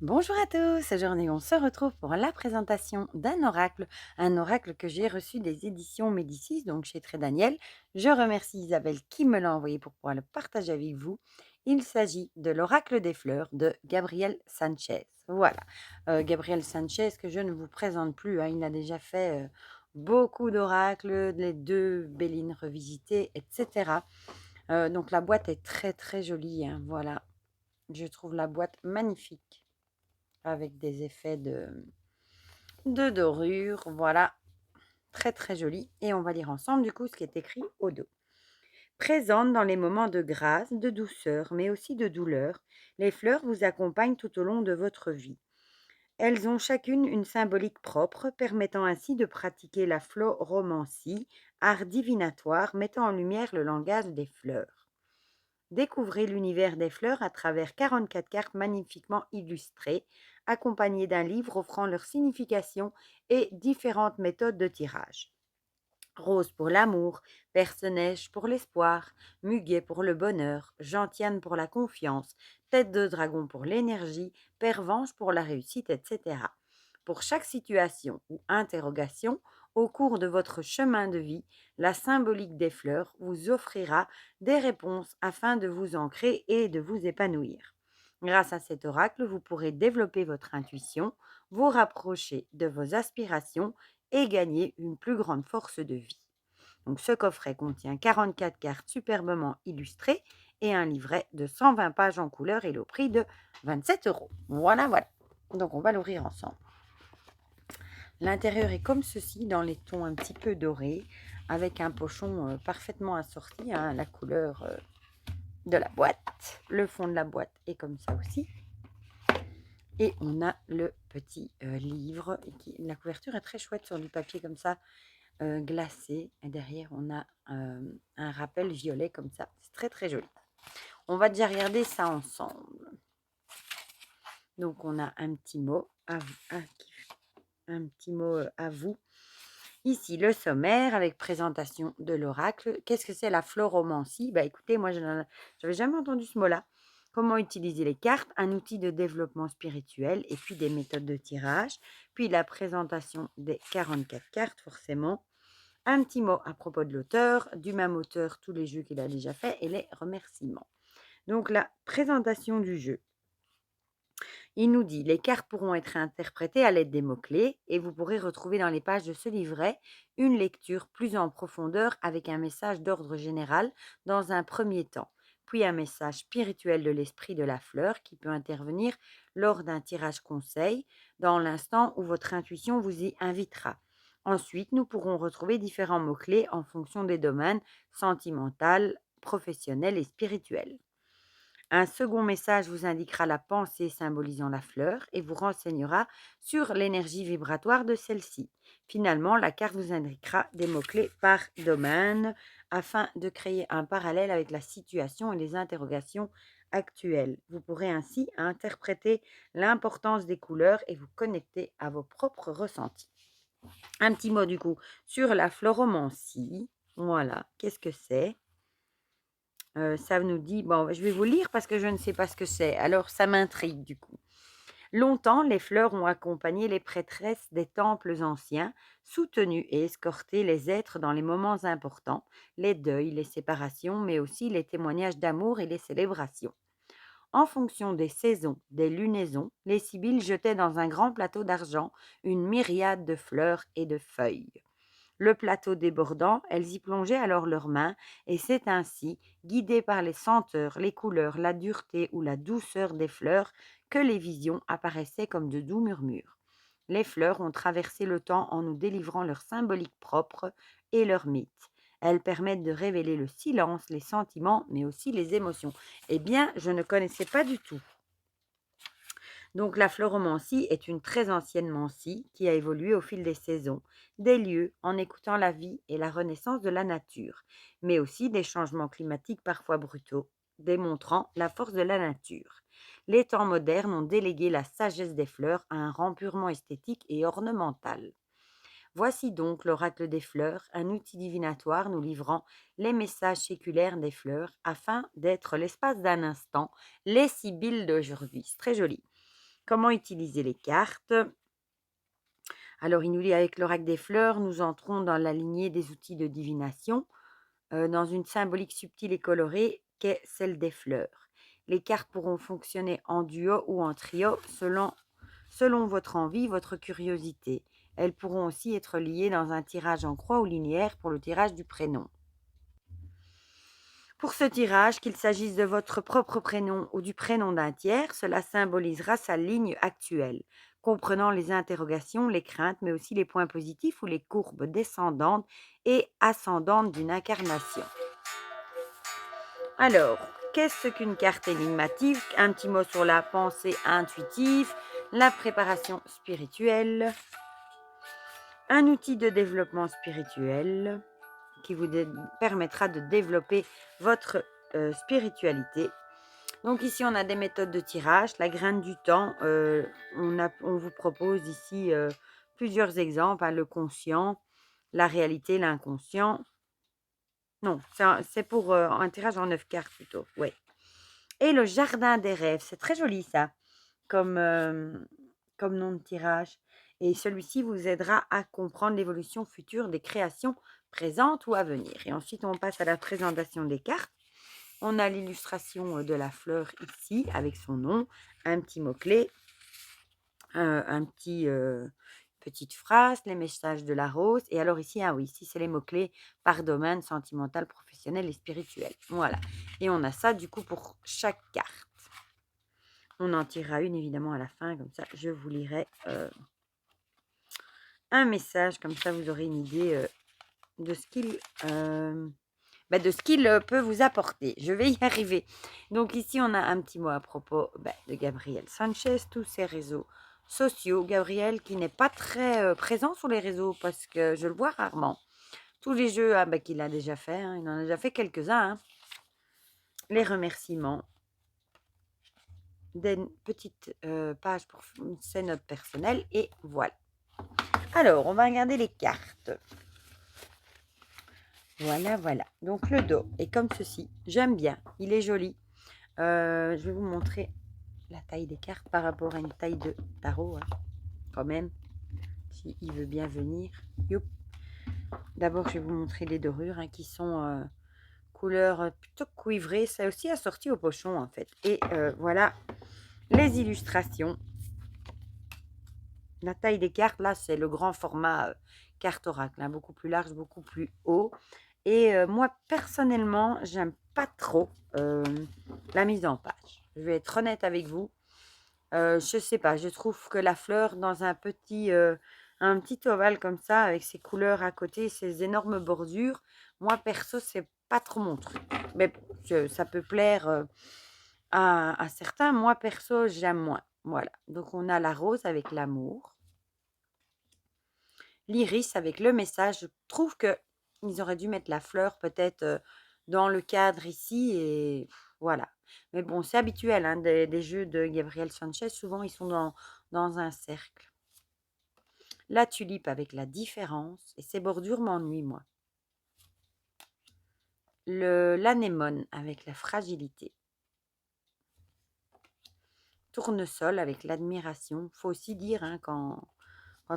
Bonjour à tous, aujourd'hui on se retrouve pour la présentation un oracle que j'ai reçu des éditions Médicis, donc chez Très Daniel. Je remercie Isabelle qui me l'a envoyé pour pouvoir le partager avec vous. Il s'agit de l'oracle des fleurs de Gabriel Sanchez. Voilà, Gabriel Sanchez que je ne vous présente plus, hein, il a déjà fait beaucoup d'oracles, les deux Béline revisitées, etc. Donc la boîte est très très jolie, hein, voilà, je trouve la boîte magnifique avec des effets de dorure. Voilà, très très joli. Et on va lire ensemble du coup ce qui est écrit au dos. Présentes dans les moments de grâce, de douceur, mais aussi de douleur, les fleurs vous accompagnent tout au long de votre vie. Elles ont chacune une symbolique propre, permettant ainsi de pratiquer la floromancie, art divinatoire mettant en lumière le langage des fleurs. Découvrez l'univers des fleurs à travers 44 cartes magnifiquement illustrées, accompagnées d'un livre offrant leur signification et différentes méthodes de tirage. Rose pour l'amour, Perce-Neige pour l'espoir, Muguet pour le bonheur, Gentiane pour la confiance, Tête de dragon pour l'énergie, Pervenche pour la réussite, etc. Pour chaque situation ou interrogation, au cours de votre chemin de vie, la symbolique des fleurs vous offrira des réponses afin de vous ancrer et de vous épanouir. Grâce à cet oracle, vous pourrez développer votre intuition, vous rapprocher de vos aspirations et gagner une plus grande force de vie. Donc, ce coffret contient 44 cartes superbement illustrées et un livret de 120 pages en couleur et le prix de 27 €. Voilà, voilà. Donc, on va l'ouvrir ensemble. L'intérieur est comme ceci, dans les tons un petit peu dorés, avec un pochon parfaitement assorti, hein, la couleur de la boîte. Le fond de la boîte est comme ça aussi. Et on a le petit livre. La couverture est très chouette sur du papier comme ça, glacé. Et derrière, on a un rappel violet comme ça. C'est très, très joli. On va déjà regarder ça ensemble. Donc, on a un petit mot à vous. Ici, le sommaire avec présentation de l'oracle. Qu'est-ce que c'est la floromancie? Bah, écoutez, moi, je n'avais jamais entendu ce mot-là. Comment utiliser les cartes, un outil de développement spirituel et puis des méthodes de tirage. Puis la présentation des 44 cartes, forcément. Un petit mot à propos de l'auteur, du même auteur, tous les jeux qu'il a déjà fait et les remerciements. Donc, la présentation du jeu. Il nous dit: les cartes pourront être interprétées à l'aide des mots-clés et vous pourrez retrouver dans les pages de ce livret une lecture plus en profondeur avec un message d'ordre général dans un premier temps, puis un message spirituel de l'esprit de la fleur qui peut intervenir lors d'un tirage conseil dans l'instant où votre intuition vous y invitera. Ensuite, nous pourrons retrouver différents mots-clés en fonction des domaines sentimental, professionnel et spirituel. Un second message vous indiquera la pensée symbolisant la fleur et vous renseignera sur l'énergie vibratoire de celle-ci. Finalement, la carte vous indiquera des mots-clés par domaine afin de créer un parallèle avec la situation et les interrogations actuelles. Vous pourrez ainsi interpréter l'importance des couleurs et vous connecter à vos propres ressentis. Un petit mot du coup sur la floromancie. Voilà, qu'est-ce que c'est? Ça nous dit, bon, je vais vous lire parce que je ne sais pas ce que c'est. Alors, ça m'intrigue du coup. Longtemps, les fleurs ont accompagné les prêtresses des temples anciens, soutenu et escorté les êtres dans les moments importants, les deuils, les séparations, mais aussi les témoignages d'amour et les célébrations. En fonction des saisons, des lunaisons, les sibylles jetaient dans un grand plateau d'argent une myriade de fleurs et de feuilles. Le plateau débordant, elles y plongeaient alors leurs mains, et c'est ainsi, guidées par les senteurs, les couleurs, la dureté ou la douceur des fleurs, que les visions apparaissaient comme de doux murmures. Les fleurs ont traversé le temps en nous délivrant leur symbolique propre et leurs mythes. Elles permettent de révéler le silence, les sentiments, mais aussi les émotions. Eh bien, je ne connaissais pas du tout. Donc la floromancie est une très ancienne mancie qui a évolué au fil des saisons, des lieux, en écoutant la vie et la renaissance de la nature, mais aussi des changements climatiques parfois brutaux, démontrant la force de la nature. Les temps modernes ont délégué la sagesse des fleurs à un rang purement esthétique et ornemental. Voici donc l'oracle des fleurs, un outil divinatoire nous livrant les messages séculaires des fleurs afin d'être l'espace d'un instant les sibylles d'aujourd'hui. C'est très joli. Comment utiliser les cartes? Alors, il nous dit avec l'oracle des fleurs, nous entrons dans la lignée des outils de divination, dans une symbolique subtile et colorée qu'est celle des fleurs. Les cartes pourront fonctionner en duo ou en trio selon votre envie, votre curiosité. Elles pourront aussi être liées dans un tirage en croix ou linéaire pour le tirage du prénom. Pour ce tirage, qu'il s'agisse de votre propre prénom ou du prénom d'un tiers, cela symbolisera sa ligne actuelle, comprenant les interrogations, les craintes, mais aussi les points positifs ou les courbes descendantes et ascendantes d'une incarnation. Alors, qu'est-ce qu'une carte énigmatique? Un petit mot sur la pensée intuitive, la préparation spirituelle, un outil de développement spirituel qui vous permettra de développer votre spiritualité. Donc ici, on a des méthodes de tirage, la graine du temps. On vous propose ici plusieurs exemples, hein, le conscient, la réalité, l'inconscient. Non, c'est pour un tirage en 9 cartes plutôt, ouais. Et le jardin des rêves, c'est très joli ça, comme, comme nom de tirage. Et celui-ci vous aidera à comprendre l'évolution future des créations présentes ou à venir. Et ensuite, on passe à la présentation des cartes. On a l'illustration de la fleur ici, avec son nom, un petit mot-clé, un petit, petite phrase, les messages de la rose. Et alors ici, ah oui, ici c'est les mots-clés par domaine sentimental, professionnel et spirituel. Voilà. Et on a ça du coup pour chaque carte. On en tirera une évidemment à la fin, comme ça je vous lirai un message, comme ça vous aurez une idée de ce qu'il peut vous apporter. Je vais y arriver. Donc ici, on a un petit mot à propos de Gabriel Sanchez, tous ses réseaux sociaux. Gabriel qui n'est pas très présent sur les réseaux parce que je le vois rarement. Tous les jeux qu'il a déjà fait, hein, il en a déjà fait quelques-uns. Hein. Les remerciements, des petites pages pour ses notes personnelles et voilà. Alors, on va regarder les cartes. Voilà, voilà. Donc le dos est comme ceci. J'aime bien. Il est joli. Je vais vous montrer la taille des cartes par rapport à une taille de tarot. Hein, quand même. Si il veut bien venir. Youp. D'abord, je vais vous montrer les dorures qui sont couleur plutôt cuivrée. C'est aussi assorti au pochon en fait. Et voilà les illustrations. La taille des cartes, là, c'est le grand format carte oracle. Hein, beaucoup plus large, beaucoup plus haut. Et moi, personnellement, j'aime pas trop la mise en page. Je vais être honnête avec vous. Je sais pas, je trouve que la fleur dans un petit ovale comme ça, avec ses couleurs à côté, ses énormes bordures, moi, perso, c'est pas trop mon truc. Mais ça peut plaire à certains. Moi, perso, j'aime moins. Voilà. Donc, on a la rose avec l'amour. L'iris avec le message. Je trouve que ils auraient dû mettre la fleur peut-être dans le cadre ici et voilà. Mais bon, c'est habituel hein, des jeux de Gabriel Sanchez. Souvent, ils sont dans un cercle. La tulipe avec la différence et ses bordures m'ennuient, moi. L'anémone avec la fragilité. Tournesol avec l'admiration. Faut aussi dire hein, quand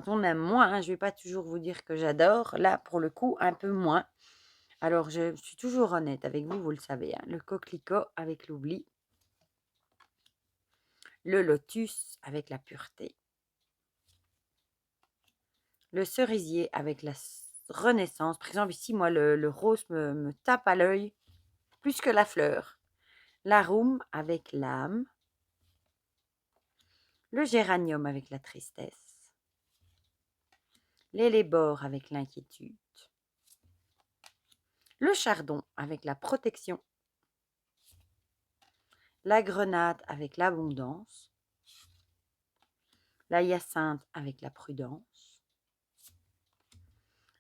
on aime moins, hein, je ne vais pas toujours vous dire que j'adore. Là, pour le coup, un peu moins. Alors, je suis toujours honnête avec vous, vous le savez. Hein, le coquelicot avec l'oubli. Le lotus avec la pureté. Le cerisier avec la renaissance. Par exemple, ici, moi, le rose me tape à l'œil plus que la fleur. L'arum avec l'âme. Le géranium avec la tristesse. L'élébore avec l'inquiétude. Le chardon avec la protection. La grenade avec l'abondance. La hyacinthe avec la prudence.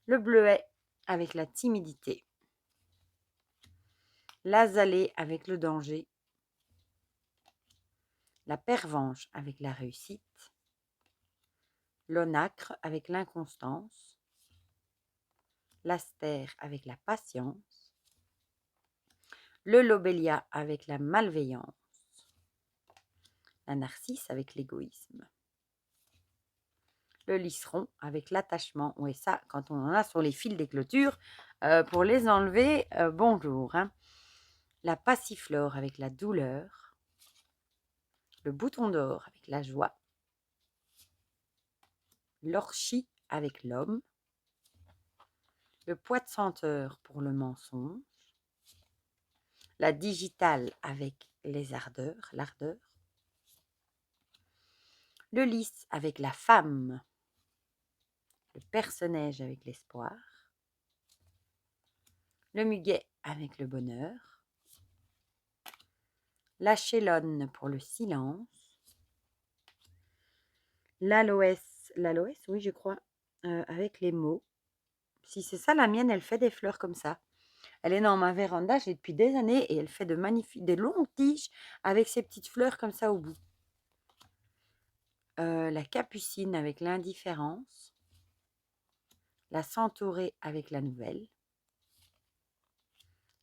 Le bleuet avec la timidité. L'azalée avec le danger. La pervenche avec la réussite. L'onacre avec l'inconstance. L'astère avec la patience. Le lobelia avec la malveillance. La narcisse avec l'égoïsme. Le liseron avec l'attachement. Oui, ça, quand on en a sur les fils des clôtures, pour les enlever, bonjour. Hein. La passiflore avec la douleur. Le bouton d'or avec la joie. L'orchis avec l'homme. Le pois de senteur pour le mensonge. La digitale avec les ardeurs, l'ardeur. Le lys avec la femme. Le perce-neige avec l'espoir. Le muguet avec le bonheur. La chélonne pour le silence. L'aloès, oui je crois, avec les mots. Si c'est ça, la mienne, elle fait des fleurs comme ça. Elle est dans ma véranda, j'ai depuis des années, et elle fait des longues tiges avec ces petites fleurs comme ça au bout. La capucine avec l'indifférence. La centaurée avec la nouvelle.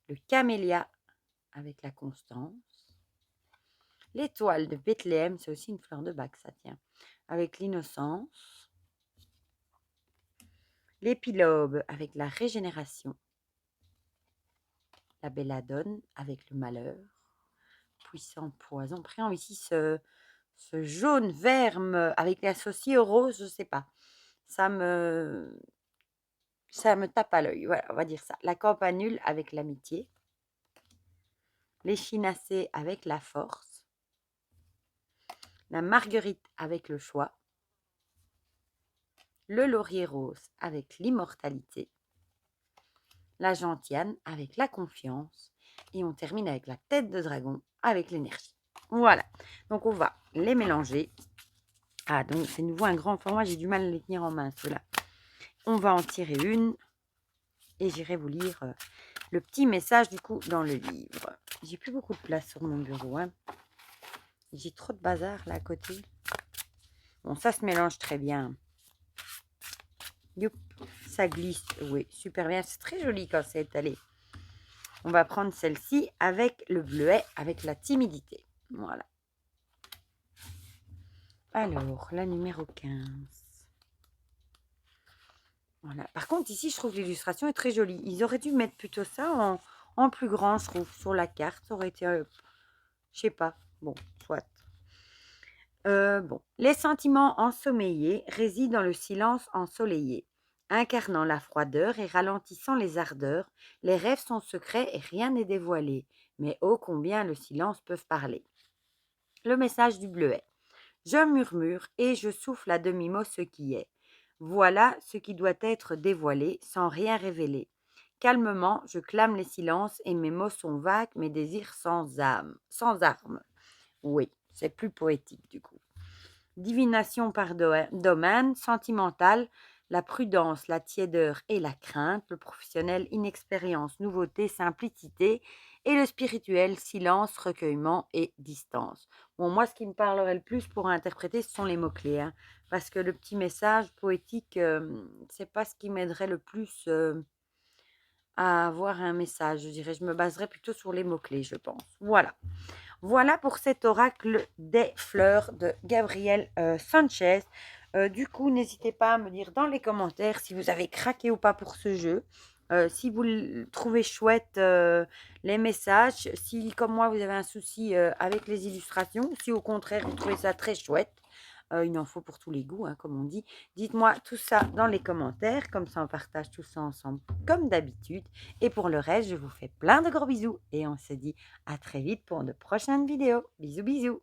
Le camélia avec la constance. L'étoile de Bethléem, c'est aussi une fleur de bac, ça tient, avec l'innocence. L'épilobe avec la régénération. La belladone avec le malheur. Puissant poison. Après, ici, ce jaune vert avec l'associé au rose, je ne sais pas. Ça me tape à l'œil. Voilà, on va dire ça. La campanule avec l'amitié. L'échinacée avec la force. La marguerite avec le choix. Le laurier rose avec l'immortalité. La gentiane avec la confiance. Et on termine avec la tête de dragon avec l'énergie. Voilà. Donc, on va les mélanger. Ah, donc c'est nouveau un grand format. J'ai du mal à les tenir en main, ceux-là. On va en tirer une. Et j'irai vous lire le petit message, du coup, dans le livre. J'ai plus beaucoup de place sur mon bureau. Hein. J'ai trop de bazar, là, à côté. Bon, ça se mélange très bien. Youp, ça glisse. Oui, super bien. C'est très joli quand c'est étalé. On va prendre celle-ci avec le bleuet, avec la timidité. Voilà. Alors, la numéro 15. Voilà. Par contre, ici, je trouve que l'illustration est très jolie. Ils auraient dû mettre plutôt ça en plus grand, je trouve, sur la carte. Ça aurait été, je sais pas. Bon, soit. Bon. Les sentiments ensommeillés résident dans le silence ensoleillé. Incarnant la froideur et ralentissant les ardeurs, les rêves sont secrets et rien n'est dévoilé. Mais ô combien le silence peut parler. Le message du bleuet. Je murmure et je souffle à demi-mot ce qui est. Voilà ce qui doit être dévoilé sans rien révéler. Calmement, je clame les silences et mes mots sont vagues, mes désirs sans âme, sans armes. Oui, c'est plus poétique du coup. Divination par domaine, sentimental, la prudence, la tiédeur et la crainte, le professionnel, inexpérience, nouveauté, simplicité, et le spirituel, silence, recueillement et distance. Bon, moi, ce qui me parlerait le plus pour interpréter, ce sont les mots-clés, hein, parce que le petit message poétique, c'est pas ce qui m'aiderait le plus à avoir un message, je dirais. Je me baserais plutôt sur les mots-clés, je pense. Voilà. Voilà pour cet oracle des fleurs de Gabriel Sanchez. Du coup, n'hésitez pas à me dire dans les commentaires si vous avez craqué ou pas pour ce jeu. Si vous trouvez chouette les messages, si comme moi vous avez un souci avec les illustrations, si au contraire vous trouvez ça très chouette, il en faut pour tous les goûts, hein, comme on dit. Dites-moi tout ça dans les commentaires, comme ça on partage tout ça ensemble comme d'habitude. Et pour le reste, je vous fais plein de gros bisous et on se dit à très vite pour de prochaines vidéos. Bisous bisous.